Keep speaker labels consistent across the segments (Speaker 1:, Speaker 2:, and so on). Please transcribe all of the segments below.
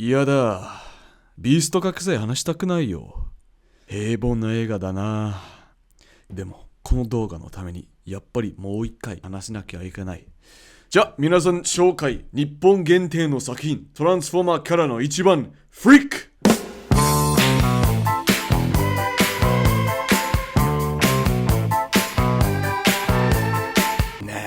Speaker 1: 嫌だ。ビースト覚醒話したくないよ。平凡な映画だな。でも、この動画のために、やっぱりもう一回話しなきゃいけない。じゃ、皆さん紹介。日本限定の作品。トランスフォーマーキャラの一番、フリック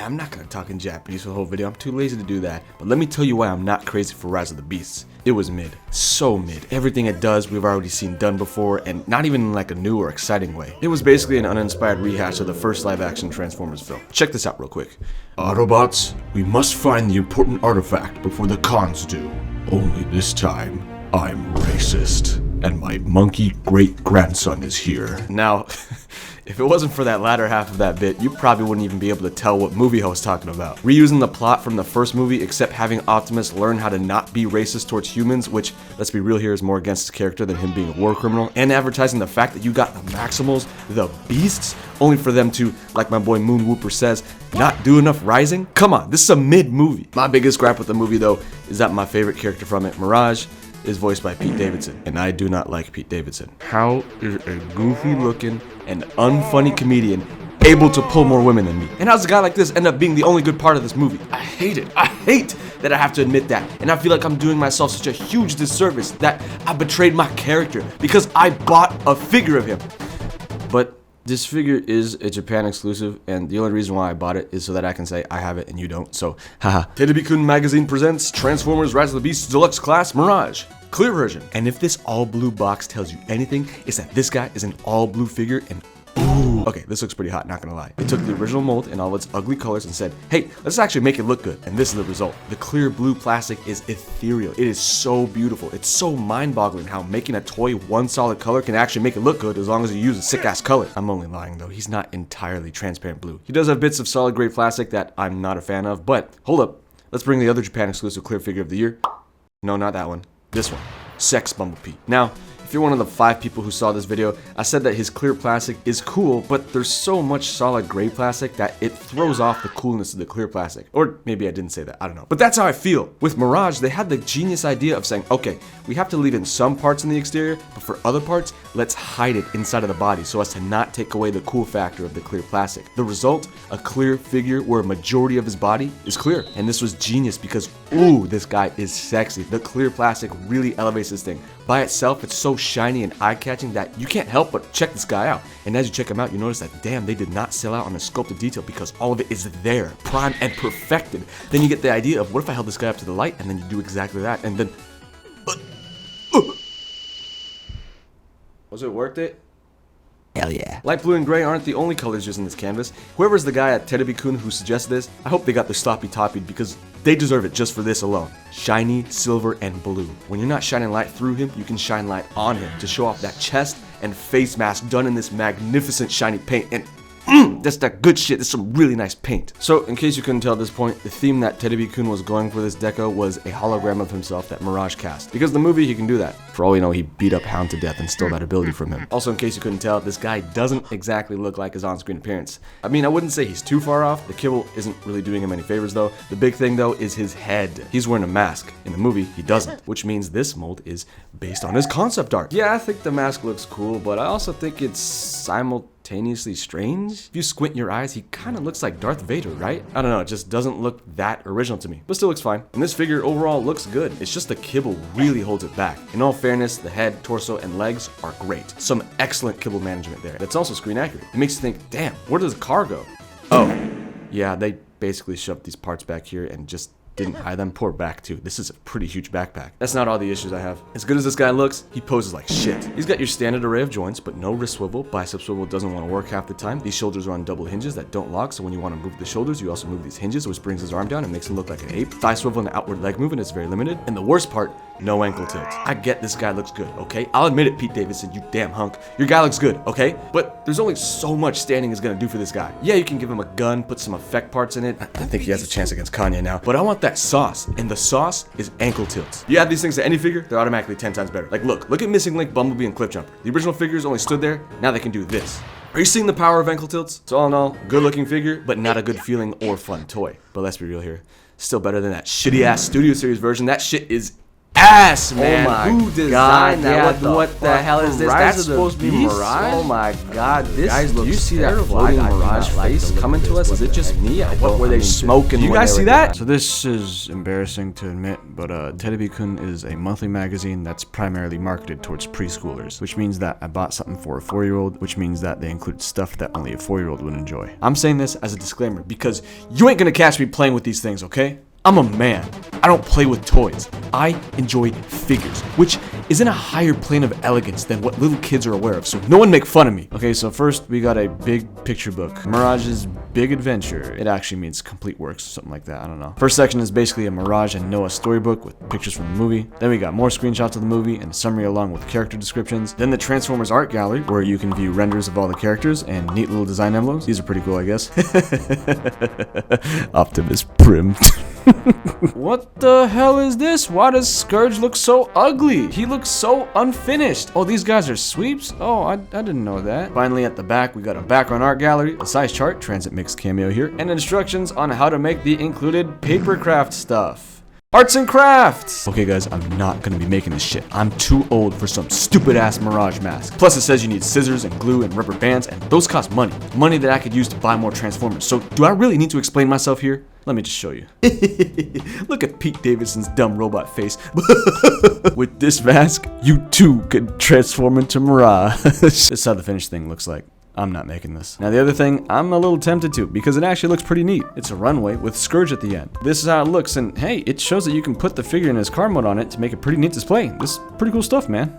Speaker 1: I'm not gonna talk in Japanese for the whole video, I'm too lazy to do that. But let me tell you why I'm not crazy for Rise of the Beasts. It was mid. So mid. Everything it does, we've already seen done before, and not even in like a new or exciting way. It was basically an uninspired rehash of the first live-action Transformers film. Check this out real quick.
Speaker 2: Autobots, we must find the important artifact before the cons do. Only this time, I'm racist. And my monkey great-grandson is here.
Speaker 1: Now, if it wasn't for that latter half of that bit, you probably wouldn't even be able to tell what movie I was talking about. Reusing the plot from the first movie, except having Optimus learn how to not be racist towards humans, which, let's be real here, is more against his character than him being a war criminal, and advertising the fact that you got the Maximals, the Beasts, only for them to, like my boy Moon Whooper says, not do enough rising? Come on, this is a mid-movie. My biggest gripe with the movie, though, is that my favorite character from it, Mirage, is voiced by Pete Davidson, and I do not like Pete Davidson. How is a goofy-looking and unfunny comedian able to pull more women than me? And how's a guy like this end up being the only good part of this movie? I hate it. I hate that I have to admit that. And I feel like I'm doing myself such a huge disservice that I betrayed my character because I bought a figure of him. But this figure is a Japan exclusive, and the only reason why I bought it is so that I can say I have it and you don't, so haha. Terebi-kun magazine presents Transformers Rise of the Beasts Deluxe Class Mirage. Clear version. And if this all blue box tells you anything, it's that this guy is an all blue figure and ooh. Okay, this looks pretty hot, not gonna lie. They took the original mold in all its ugly colors and said, hey, let's actually make it look good. And this is the result. The clear blue plastic is ethereal. It is so beautiful. It's so mind-boggling how making a toy one solid color can actually make it look good as long as you use a sick-ass color. I'm only lying though. He's not entirely transparent blue. He does have bits of solid gray plastic that I'm not a fan of, but hold up. Let's bring the other Japan exclusive clear figure of the year. No, not that one. This one. Sex Bumblebee. Now, if you're one of the 5 people who saw this video, I said that his clear plastic is cool, but there's so much solid gray plastic that it throws off the coolness of the clear plastic. Or maybe I didn't say that, I don't know. But that's how I feel. With Mirage, they had the genius idea of saying, okay, we have to leave in some parts in the exterior, but for other parts, let's hide it inside of the body so as to not take away the cool factor of the clear plastic. The result, a clear figure where a majority of his body is clear. And this was genius because, ooh, this guy is sexy. The clear plastic really elevates this thing. By itself, it's so shiny and eye-catching that you can't help but check this guy out. And as you check him out, you notice that, damn, they did not sell out on the sculpted detail because all of it is there, primed and perfected. Then you get the idea of, what if I held this guy up to the light and then you do exactly that, and then... Was it worth it? Hell yeah. Light blue and gray aren't the only colors used in this canvas. Whoever's the guy at Terebi-kun who suggested this, I hope they got their sloppy toppied because they deserve it just for this alone. Shiny, silver, and blue. When you're not shining light through him, you can shine light on him to show off that chest and face mask done in this magnificent shiny paint. And that's that good shit. That's some really nice paint. So, in case you couldn't tell at this point, the theme that Terebi-kun was going for this deco was a hologram of himself that Mirage cast. Because in the movie, he can do that. For all we know, he beat up Hound to death and stole that ability from him. Also, in case you couldn't tell, this guy doesn't exactly look like his on-screen appearance. I mean, I wouldn't say he's too far off. The kibble isn't really doing him any favors, though. The big thing, though, is his head. He's wearing a mask. In the movie, he doesn't. Which means this mold is based on his concept art. Yeah, I think the mask looks cool, but I also think it's simultaneously strange. If you squint your eyes, he kind of looks like Darth Vader, right? I don't know, it just doesn't look that original to me, but still looks fine. And this figure overall looks good. It's just the kibble really holds it back. In all fairness, the head, torso, and legs are great. Some excellent kibble management there. That's also screen accurate. It makes you think, damn, where does the car go? Oh, yeah, they basically shoved these parts back here and just didn't hide them. Poor back too. This is a pretty huge backpack. That's not all the issues I have. As good as this guy looks, he poses like shit. He's got your standard array of joints, but no wrist swivel. Bicep swivel doesn't want to work half the time. These shoulders are on double hinges that don't lock, so when you want to move the shoulders, you also move these hinges, which brings his arm down and makes him look like an ape. Thigh swivel and outward leg movement is very limited. And the worst part, no ankle tilts. I get this guy looks good, okay? I'll admit it, Pete Davidson, you damn hunk. Your guy looks good, okay? But there's only so much standing is gonna do for this guy. Yeah, you can give him a gun, put some effect parts in it. I think he has a chance against Kanye now. But I want that sauce, and the sauce is ankle tilts. You add these things to any figure, they're automatically 10 times better. Like look at Missing Link, Bumblebee, and Cliffjumper. The original figures only stood there, now they can do this. Are you seeing the power of ankle tilts? So all in all, good looking figure, but not a good feeling or fun toy. But let's be real here. Still better than that shitty ass Studio Series version. That shit is ass, man.
Speaker 3: Oh my
Speaker 1: Who designed that? What the hell is this? That's supposed to be Mirage? Oh my god, this guys, do you see that floating Mirage face coming to us? Is it just me? What were they smoking?
Speaker 3: You guys see that?
Speaker 4: So this is embarrassing to admit, but Terebi-kun is a monthly magazine that's primarily marketed towards preschoolers, which means that I bought something for a 4-year-old, which means that they include stuff that only a 4-year-old would enjoy.
Speaker 1: I'm saying this as a disclaimer because you ain't gonna catch me playing with these things, okay? I'm a man. I don't play with toys. I enjoy figures, which is in a higher plane of elegance than what little kids are aware of, so no one make fun of me.
Speaker 4: Okay, so first we got a big picture book, Mirage's Big Adventure. It actually means complete works, something like that, I don't know. First section is basically a Mirage and Noah storybook with pictures from the movie. Then we got more screenshots of the movie and a summary along with character descriptions. Then the Transformers art gallery, where you can view renders of all the characters and neat little design envelopes. These are pretty cool, I guess. Optimus Prim.
Speaker 1: What the hell is this? Why does Scourge look so ugly? He looks so unfinished. Oh, these guys are sweeps? Oh, I didn't know that. Finally, at the back, we got a background art gallery, a size chart, Transit Mix cameo here, and instructions on how to make the included papercraft stuff. Arts and crafts! Okay guys, I'm not gonna be making this shit. I'm too old for some stupid ass Mirage mask. Plus it says you need scissors and glue and rubber bands, and those cost money. Money that I could use to buy more Transformers. So do I really need to explain myself here? Let me just show you. Look at Pete Davidson's dumb robot face. With this mask, you too could transform into Mirage. This is how the finished thing looks like. I'm not making this. Now the other thing, I'm a little tempted to because it actually looks pretty neat. It's a runway with Scourge at the end. This is how it looks, and hey, it shows that you can put the figure in his car mode on it to make a pretty neat display. This is pretty cool stuff, man.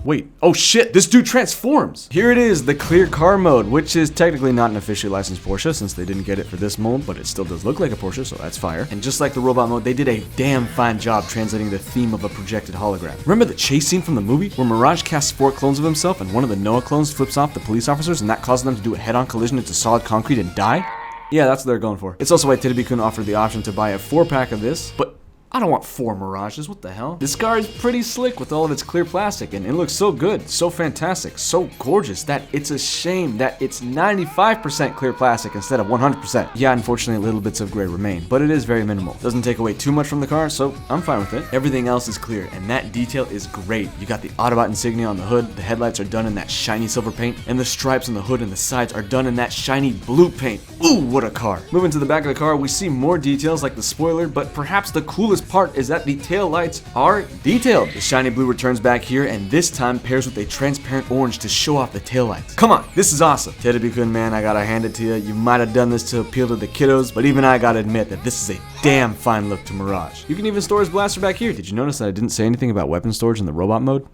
Speaker 1: Wait, oh shit, this dude transforms! Here it is, the clear car mode, which is technically not an officially licensed Porsche since they didn't get it for this mold, but it still does look like a Porsche, so that's fire. And just like the robot mode, they did a damn fine job translating the theme of a projected hologram. Remember the chase scene from the movie where Mirage casts 4 clones of himself and one of the Noah clones flips off the police officers and that causes them to do a head-on collision into solid concrete and die? Yeah, that's what they're going for. It's also why Terebi-kun offered the option to buy a 4-pack of this, but I don't want 4 Mirages, what the hell? This car is pretty slick with all of its clear plastic, and it looks so good, so fantastic, so gorgeous that it's a shame that it's 95% clear plastic instead of 100%. Yeah, unfortunately little bits of gray remain, but it is very minimal. Doesn't take away too much from the car, so I'm fine with it. Everything else is clear, and that detail is great. You got the Autobot insignia on the hood, the headlights are done in that shiny silver paint, and the stripes on the hood and the sides are done in that shiny blue paint. Ooh, what a car. Moving to the back of the car, we see more details like the spoiler, but perhaps the coolest part is that the tail lights are detailed. The shiny blue returns back here and this time pairs with a transparent orange to show off the tail lights. Come on, this is awesome. Terebi-kun, man, I gotta hand it to you. You might have done this to appeal to the kiddos, but even I gotta admit that this is a damn fine look to Mirage. You can even store his blaster back here. Did you notice that I didn't say anything about weapon storage in the robot mode?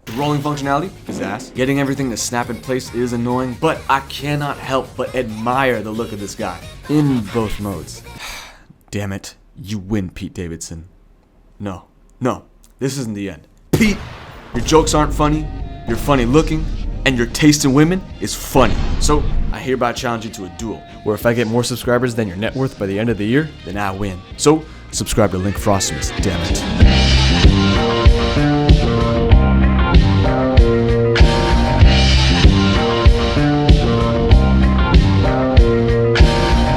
Speaker 1: The rolling functionality is ass. Getting everything to snap in place is annoying, but I cannot help but admire the look of this guy in both modes. Damn it, you win, Pete Davidson. No, this isn't the end. Pete, your jokes aren't funny, you're funny looking, and your taste in women is funny. So, I hereby challenge you to a duel, where if I get more subscribers than your net worth by the end of the year, then I win. So, subscribe to LinkFrostimus, damn it.